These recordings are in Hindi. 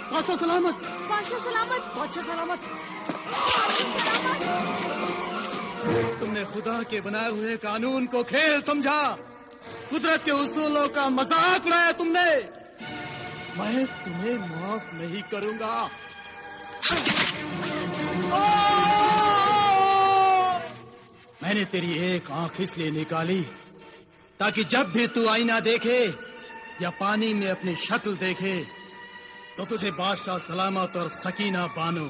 बादशाह सलामत, बादशाह सलामत, बादशाह सलामत। तुमने खुदा के बनाए हुए कानून को खेल समझा, कुदरत के उसूलों का मजाक उड़ाया तुमने। मैं तुम्हें माफ नहीं करूंगा। मैंने तेरी एक आंख इसलिए निकाली ताकि जब भी तू आईना देखे या पानी में अपनी शक्ल देखे तो तुझे बादशाह सलामत और सकीना बानो,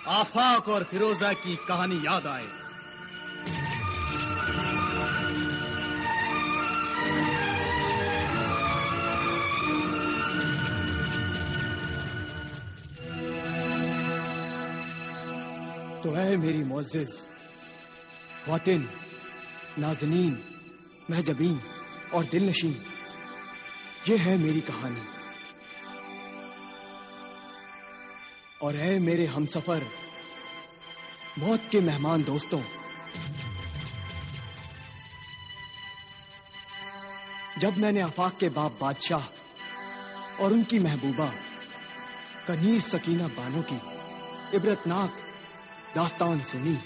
आफाक और फिरोजा की कहानी याद आए। तो है मेरी मुअज़्ज़िज़, ख्वातिन, नाज़नीन, महजबीन और दिलनशीन, ये है मेरी कहानी। और है मेरे हमसफर, मौत के मेहमान दोस्तों, जब मैंने आफाक के बाप बादशाह और उनकी महबूबा कनीज़ सकीना बानो की इबरतनाक दास्तान सुनी,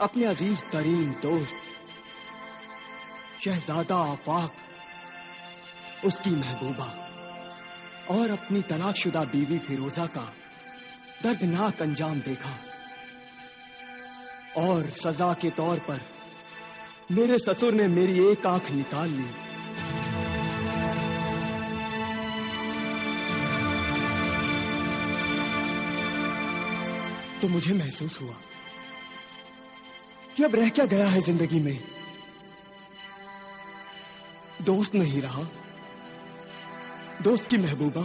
अपने अजीज तरीन दोस्त शहजादा आफाक, उसकी महबूबा और अपनी तलाकशुदा बीवी फिरोजा का दर्दनाक अंजाम देखा और सजा के तौर पर मेरे ससुर ने मेरी एक आंख निकाल ली। तो मुझे महसूस हुआ कि अब रह क्या गया है जिंदगी में। दोस्त नहीं रहा, दोस्त की महबूबा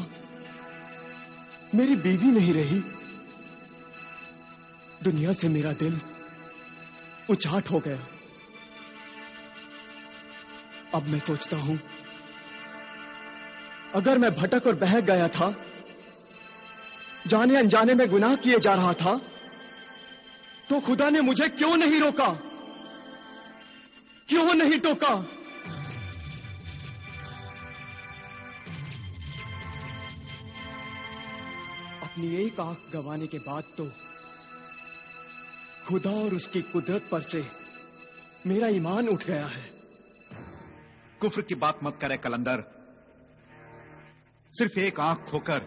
मेरी बीवी नहीं रही, दुनिया से मेरा दिल उचाट हो गया। अब मैं सोचता हूं, अगर मैं भटक और बहक गया था, जाने अनजाने में गुनाह किए जा रहा था, तो खुदा ने मुझे क्यों नहीं रोका, क्यों नहीं टोका? अपनी एक आंख गंवाने के बाद तो खुदा और उसकी कुदरत पर से मेरा ईमान उठ गया है। कुफ्र की बात मत करे कलंदर। सिर्फ एक आंख खोकर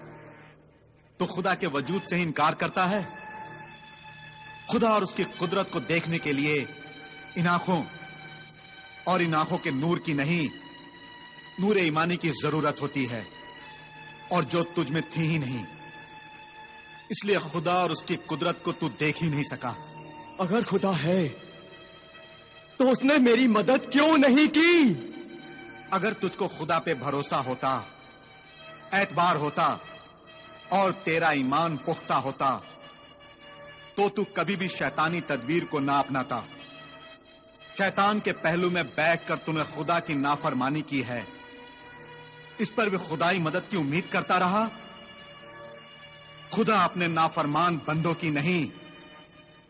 तो खुदा के वजूद से ही इनकार करता है। खुदा और उसकी कुदरत को देखने के लिए इन आंखों और इन आंखों के नूर की नहीं, नूर ईमानी की जरूरत होती है, और जो तुझ में थी ही नहीं, इसलिए खुदा और उसकी कुदरत को तू देख ही नहीं सका। अगर खुदा है तो उसने मेरी मदद क्यों नहीं की? अगर तुझको खुदा पे भरोसा होता, एतबार होता और तेरा ईमान पुख्ता होता, तो तू कभी भी शैतानी तदबीर को ना अपनाता। शैतान के पहलू में बैठकर तूने खुदा की नाफरमानी की है, इस पर भी खुदाई मदद की उम्मीद करता रहा। खुदा अपने नाफरमान बंदों की नहीं,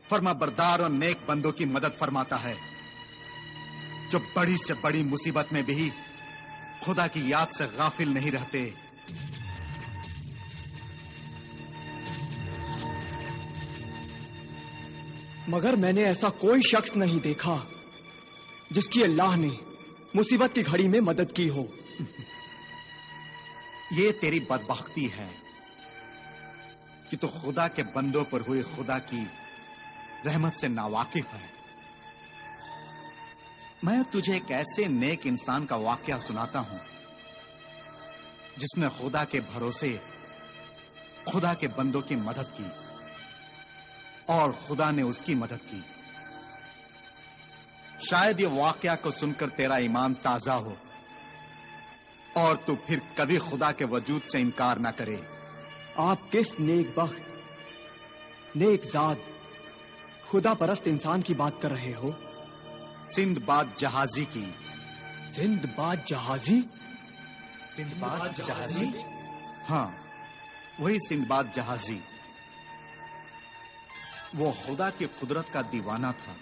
फर्माबरदार और नेक बंदों की मदद फरमाता है, जो बड़ी से बड़ी मुसीबत में भी खुदा की याद से गाफिल नहीं रहते। मगर मैंने ऐसा कोई शख्स नहीं देखा जिसकी अल्लाह ने मुसीबत की घड़ी में मदद की हो। ये तेरी बदबख्ती है कि तू खुदा के बंदों पर हुए खुदा की रहमत से नावाकिफ है। मैं तुझे एक ऐसे नेक इंसान का वाकया सुनाता हूं जिसने खुदा के भरोसे खुदा के बंदों की मदद की और खुदा ने उसकी मदद की। शायद ये वाकया को सुनकर तेरा ईमान ताजा हो और तू फिर कभी खुदा के वजूद से इनकार ना करे। आप किस नेक बख्त, नेक जाद, खुदा परस्त इंसान की बात कर रहे हो? सिंदबाद जहाजी की। सिंदबाद जहाजी? सिंदबाद जहाजी? हाँ, वही सिंदबाद जहाजी। वो खुदा की कुदरत का दीवाना था।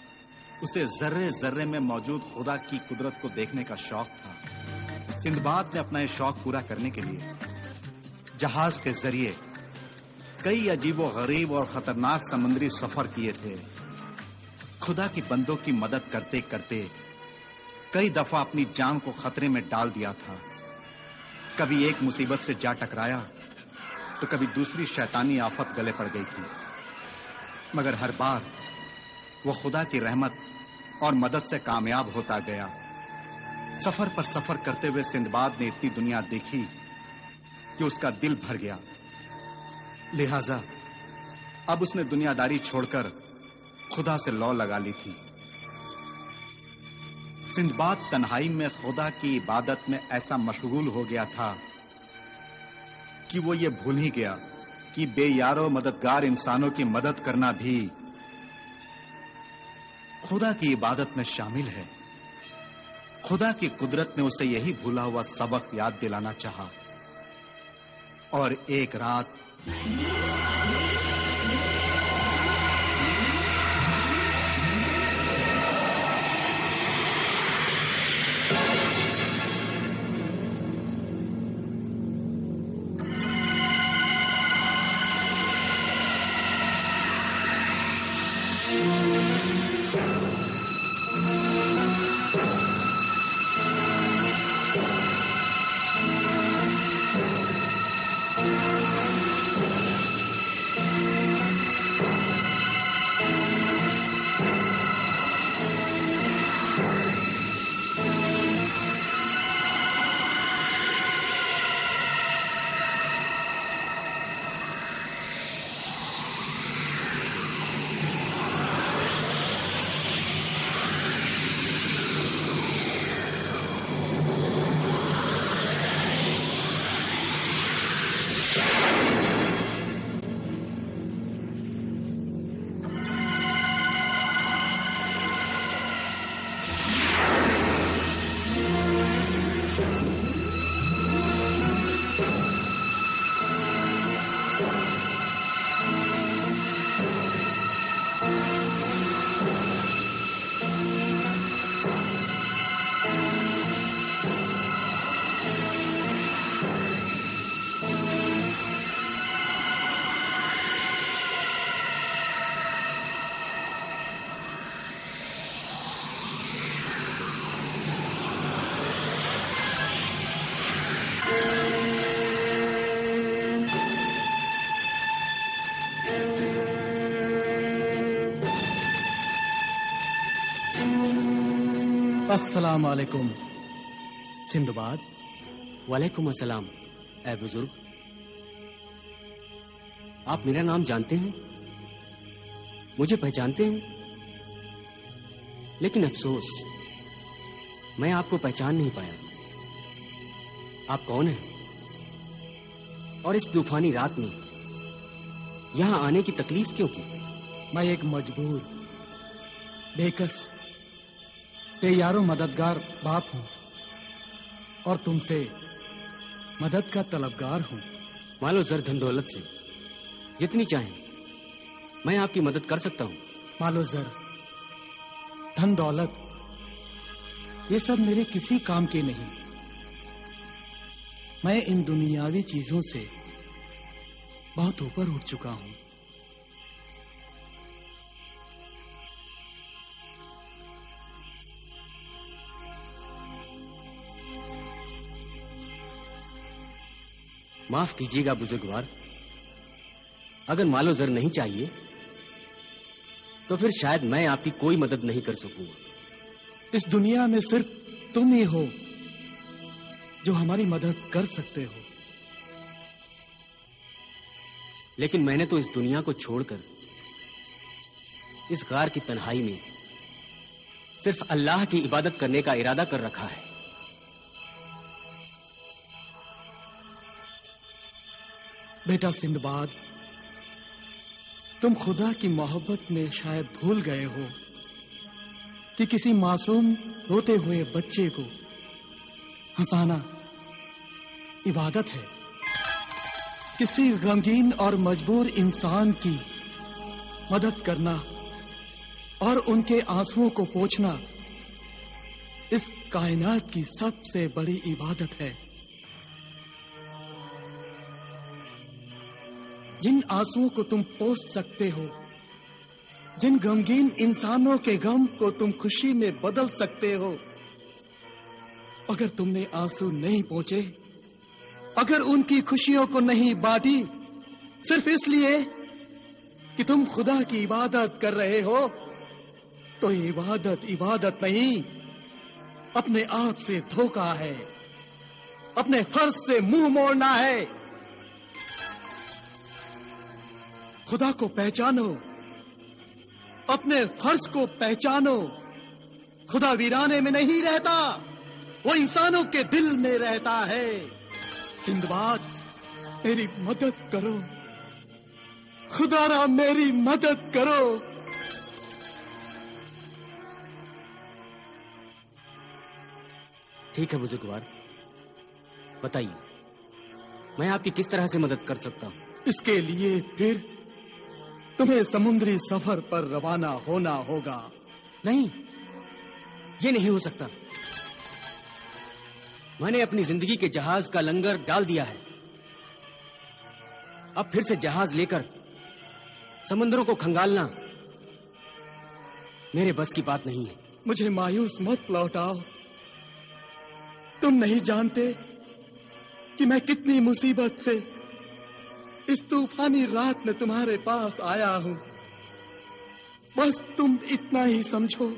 उसे जर्रे जर्रे में मौजूद खुदा की कुदरत को देखने का शौक था। सिंदबाद ने अपना ये शौक पूरा करने के लिए जहाज के जरिए कई अजीबो गरीब और खतरनाक समुद्री सफर किए थे। खुदा की बंदों की मदद करते करते कई दफा अपनी जान को खतरे में डाल दिया था। कभी एक मुसीबत से जा टकराया तो कभी दूसरी शैतानी आफत गले पड़ गई थी, मगर हर बार वो खुदा की रहमत और मदद से कामयाब होता गया। सफर पर सफर करते हुए सिंदबाद ने इतनी दुनिया देखी कि उसका दिल भर गया। लिहाजा अब उसने दुनियादारी छोड़कर खुदा से लौ लगा ली थी। सिंदबाद तन्हाई में खुदा की इबादत में ऐसा मशगूल हो गया था कि वो ये भूल ही गया कि बेयारो मददगार इंसानों की मदद करना भी खुदा की इबादत में शामिल है। खुदा की कुदरत ने उसे यही भूला हुआ सबक याद दिलाना चाहा और एक रात अस्सलाम वालेकुम सिंदबाद। वालेकुम अस्सलाम। ऐ बुजुर्ग, आप मेरा नाम जानते हैं, मुझे पहचानते हैं, लेकिन अफसोस मैं आपको पहचान नहीं पाया। आप कौन हैं और इस तूफानी रात में यहां आने की तकलीफ क्यों की? मैं एक मजबूर, बेकस, बेयारो मददगार बाप हूं और तुमसे मदद का तलबगार हूं। मालो जर धन दौलत से जितनी चाहें मैं आपकी मदद कर सकता हूं। मालो जर, धन दौलत, ये सब मेरे किसी काम के नहीं। मैं इन दुनियावी चीजों से बहुत ऊपर उठ चुका हूं। माफ कीजिएगा बुजुर्गवार, अगर मालो जर नहीं चाहिए तो फिर शायद मैं आपकी कोई मदद नहीं कर सकूंगा। इस दुनिया में सिर्फ तुम ही हो जो हमारी मदद कर सकते हो। लेकिन मैंने तो इस दुनिया को छोड़कर इस गार की तन्हाई में सिर्फ अल्लाह की इबादत करने का इरादा कर रखा है। बेटा सिंदबाद, तुम खुदा की मोहब्बत में शायद भूल गए हो कि किसी मासूम रोते हुए बच्चे को हंसाना इबादत है। किसी गमगीन और मजबूर इंसान की मदद करना और उनके आंसुओं को पोंछना इस कायनात की सबसे बड़ी इबादत है। जिन आंसुओं को तुम पोंछ सकते हो, जिन गमगीन इंसानों के गम को तुम खुशी में बदल सकते हो, अगर तुमने आंसू नहीं पोंछे, अगर उनकी खुशियों को नहीं बांटी, सिर्फ इसलिए कि तुम खुदा की इबादत कर रहे हो, तो इबादत इबादत नहीं, अपने आप से धोखा है, अपने फर्ज से मुंह मोड़ना है। खुदा को पहचानो, अपने फर्ज को पहचानो। खुदा वीराने में नहीं रहता, वो इंसानों के दिल में रहता है। सिंदबाद, मेरी मदद करो, खुदारा मेरी मदद करो। ठीक है बुजुर्गवार, बताइए मैं आपकी किस तरह से मदद कर सकता हूं? इसके लिए फिर तुम्हें समुद्री सफर पर रवाना होना होगा। नहीं, ये नहीं हो सकता। मैंने अपनी जिंदगी के जहाज का लंगर डाल दिया है। अब फिर से जहाज लेकर समुद्रों को खंगालना मेरे बस की बात नहीं है। मुझे मायूस मत लौटाओ। तुम नहीं जानते कि मैं कितनी मुसीबत से इस तूफानी रात में तुम्हारे पास आया हूं। बस तुम इतना ही समझो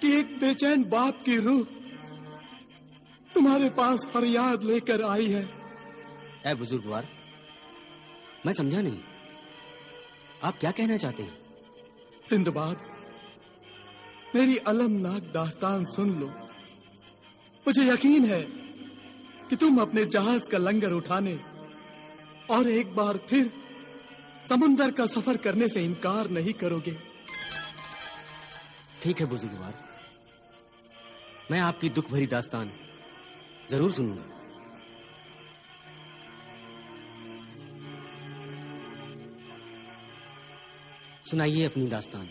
कि एक बेचैन बाप की रूह तुम्हारे पास फरियाद लेकर आई है। ऐ बुजुर्गवार, मैं समझा नहीं, आप क्या कहना चाहते हैं? सिंदबाद, मेरी अलमनाक दास्तान सुन लो। मुझे यकीन है कि तुम अपने जहाज का लंगर उठाने और एक बार फिर समुंदर का सफर करने से इनकार नहीं करोगे। ठीक है बुजुर्गवार, मैं आपकी दुख भरी दास्तान जरूर सुनूंगा। सुनाइए अपनी दास्तान।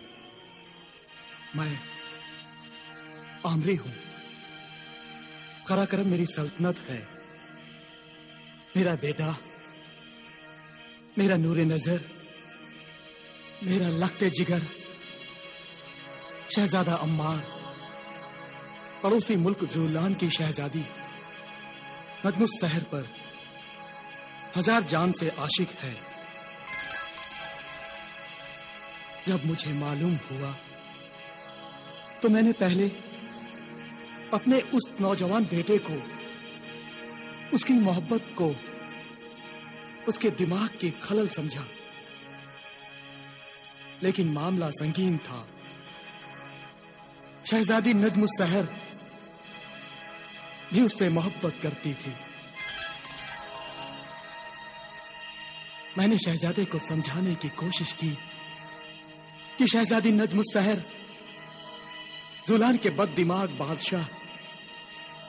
मैं आमरी हूं। कराकरम मेरी सल्तनत है। मेरा बेटा, मेरा नूरे नजर, मेरा लखते जिगर शहजादा अम्मार, पड़ोसी मुल्क जूलान की शहजादी नजमुस शहर पर हजार जान से आशिक है। जब मुझे मालूम हुआ तो मैंने पहले अपने उस नौजवान बेटे को, उसकी मोहब्बत को, उसके दिमाग की खलल समझा, लेकिन मामला संगीन था। शहजादी नजमुस शहर भी उससे मोहब्बत करती थी। मैंने शहजादे को समझाने की कोशिश की कि शहजादी नजमुस शहर जुलान के बददिमाग बादशाह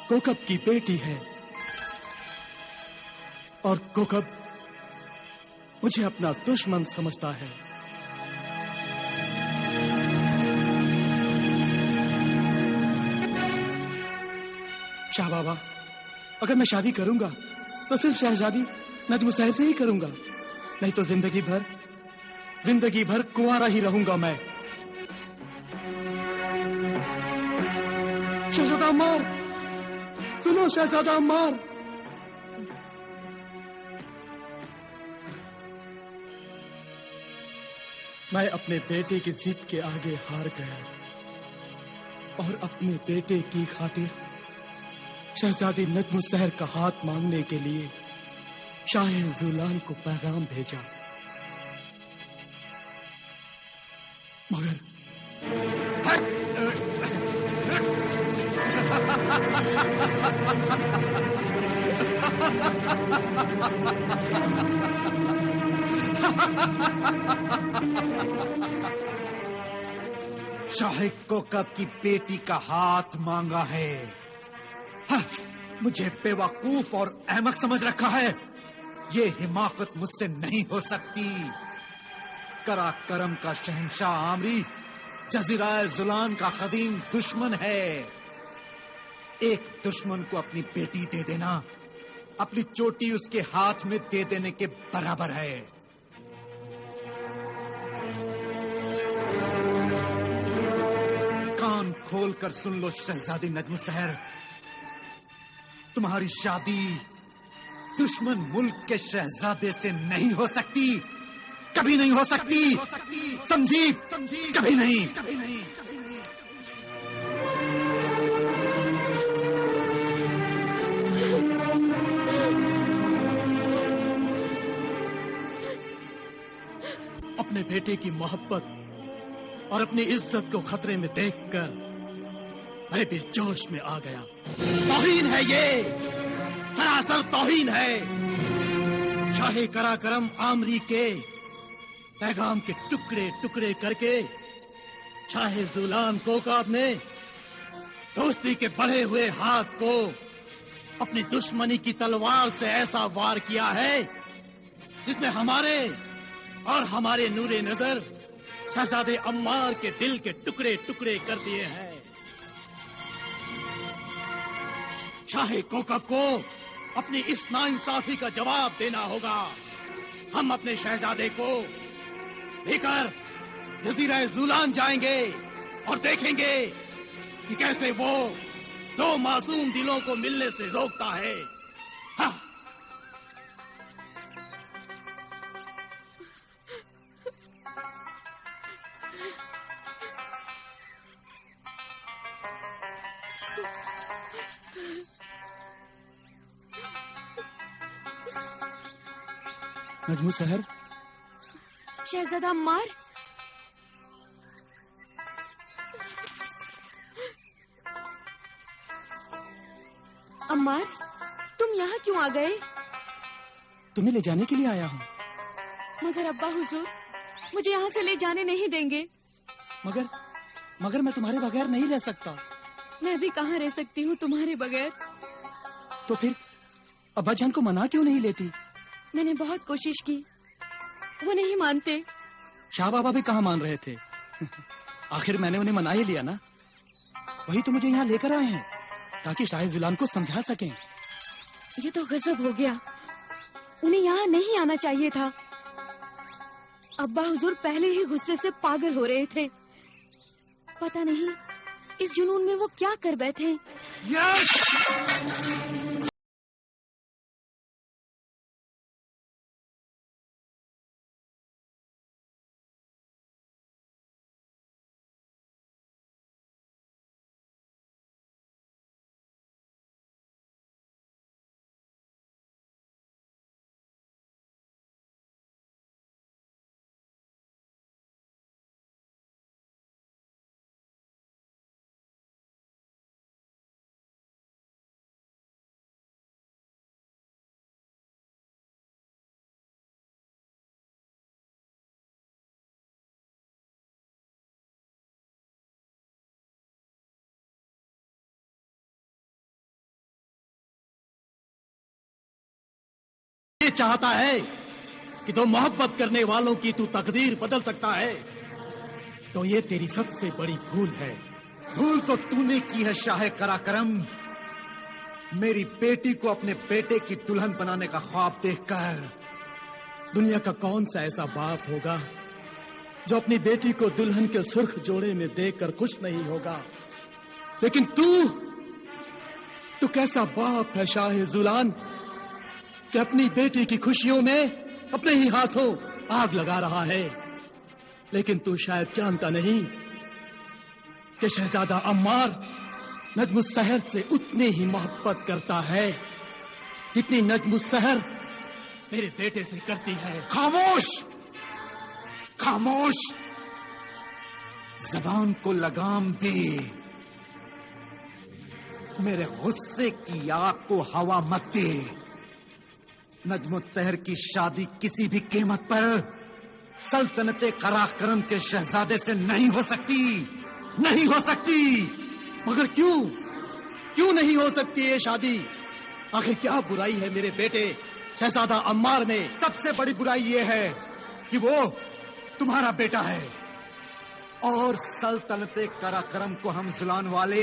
कोकब की बेटी है और कोकब मुझे अपना दुश्मन समझता है। शाह बाबा, अगर मैं शादी करूंगा तो सिर्फ शहजादी नजमुस शहर से ही करूंगा, नहीं तो जिंदगी भर कुंवारा ही रहूंगा मैं। शहजादा अम्मार, सुनो शहजादा अम्मार। मैं अपने बेटे की जिद के आगे हार गया और अपने बेटे की खातिर शहजादी नजमुस शहर का हाथ मांगने के लिए शाह जुलान को पैगाम भेजा, मगर शाह कोकब की बेटी का हाथ मांगा है। हाँ, मुझे बेवकूफ और अहमक समझ रखा है। ये हिमाकत मुझसे नहीं हो सकती। कराकरम का शहंशाह आमरी जजीरा जुलान का कदीम दुश्मन है। एक दुश्मन को अपनी बेटी दे देना अपनी चोटी उसके हाथ में दे देने के बराबर है। कान खोलकर सुन लो शहजादी नज्म सहर, तुम्हारी शादी दुश्मन मुल्क के शहजादे से नहीं हो सकती, कभी नहीं हो सकती, समझी? कभी नहीं। अपने बेटे की मोहब्बत और अपनी इज्जत को खतरे में देखकर मैं भी जोश में आ गया। तौहीन है ये, सरासर तौहीन है। शाहे कराकरम आमरी के पैगाम के टुकड़े टुकड़े करके शाहे जुलान कोकाब ने दोस्ती के बढ़े हुए हाथ को अपनी दुश्मनी की तलवार से ऐसा वार किया है जिसने हमारे और हमारे नूरे नजर शहजादे अम्मार के दिल के टुकड़े टुकड़े कर दिए हैं। शाहे कोकब को अपनी इस नाइंसाफी का जवाब देना होगा। हम अपने शहजादे को लेकर जजीरा जुलान जाएंगे और देखेंगे कि कैसे वो दो मासूम दिलों को मिलने से रोकता है। हाँ। नज्म सहर, शहजादा अम्मार, अम्मार, तुम यहाँ क्यों आ गए? तुम्हें ले जाने के लिए आया हूँ। मगर अब्बा हुजूर मुझे यहाँ से ले जाने नहीं देंगे। मगर मैं तुम्हारे बगैर नहीं रह सकता। मैं भी कहाँ रह सकती हूँ तुम्हारे बगैर। तो फिर अब्बा जान को मना क्यों नहीं लेती? मैंने बहुत कोशिश की, वो नहीं मानते। शाह बाबा भी कहाँ मान रहे थे। आखिर मैंने उन्हें मना ही लिया ना। वही तो मुझे यहाँ लेकर आए हैं ताकि शाह जुलान को समझा सकें। ये तो गजब हो गया, उन्हें यहाँ नहीं आना चाहिए था। अब्बा हुजूर पहले ही गुस्से से पागल हो रहे थे। पता नहीं इस जुनून में वो क्या कर बैठे। ये चाहता है कि तो मोहब्बत करने वालों की तू तकदीर बदल सकता है, तो ये तेरी सबसे बड़ी भूल है। भूल तो तूने की है शाहे कराकरम। मेरी बेटी को अपने बेटे की दुल्हन बनाने का ख्वाब देखकर। दुनिया का कौन सा ऐसा बाप होगा जो अपनी बेटी को दुल्हन के सुर्ख जोड़े में देखकर खुश नहीं होगा, लेकिन तू कैसा बाप है शाह जुलान कि अपनी बेटी की खुशियों में अपने ही हाथों आग लगा रहा है। लेकिन तू शायद जानता नहीं कि शहजादा अम्मार नज्म सहर से उतनी ही मोहब्बत करता है जितनी नज्म सहर मेरे बेटे से करती है। खामोश, खामोश, जबान को लगाम दे। मेरे गुस्से की आग को हवा मत दे। नज्म सहर की शादी किसी भी कीमत पर सल्तनते कराकरम के शहजादे से नहीं हो सकती, नहीं हो सकती। मगर क्यों नहीं हो सकती ये शादी? आखिर क्या बुराई है मेरे बेटे शहजादा अम्मार में? सबसे बड़ी बुराई ये है कि वो तुम्हारा बेटा है और सल्तनते कराकरम को हम जुलान वाले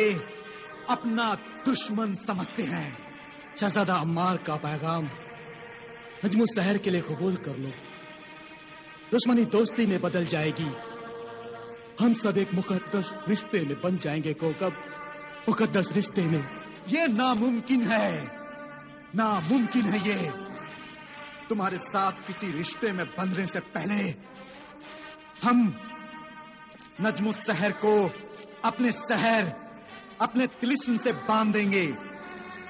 अपना दुश्मन समझते हैं। शहजादा अम्मार का पैगाम नजमुल शहर के लिए कबूल कर लो। दुश्मनी दोस्ती में बदल जाएगी। हम सब एक मुकद्दस रिश्ते में बन जाएंगे कोकब, मुकद्दस रिश्ते में। ये नामुमकिन है, नामुमकिन है ये। तुम्हारे साथ किसी रिश्ते में बंधने से पहले हम नजमुल शहर को अपने शहर, अपने तिलिस्म से बांध देंगे।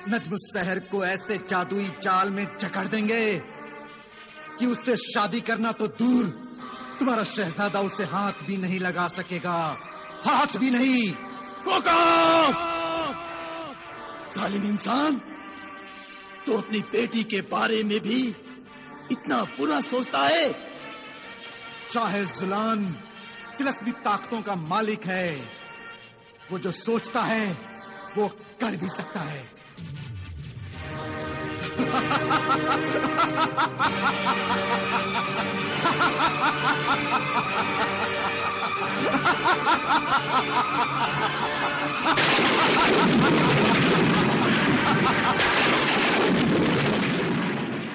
नजमुल शहर को ऐसे जादुई जाल में जकड़ देंगे कि उससे शादी करना तो दूर, तुम्हारा शहजादा उसे हाथ भी नहीं लगा सकेगा, हाथ भी नहीं। जालिम इंसान, तो अपनी बेटी के बारे में भी इतना बुरा सोचता है? चाहे जुलान तिलस्मी ताकतों का मालिक है, वो जो सोचता है वो कर भी सकता है।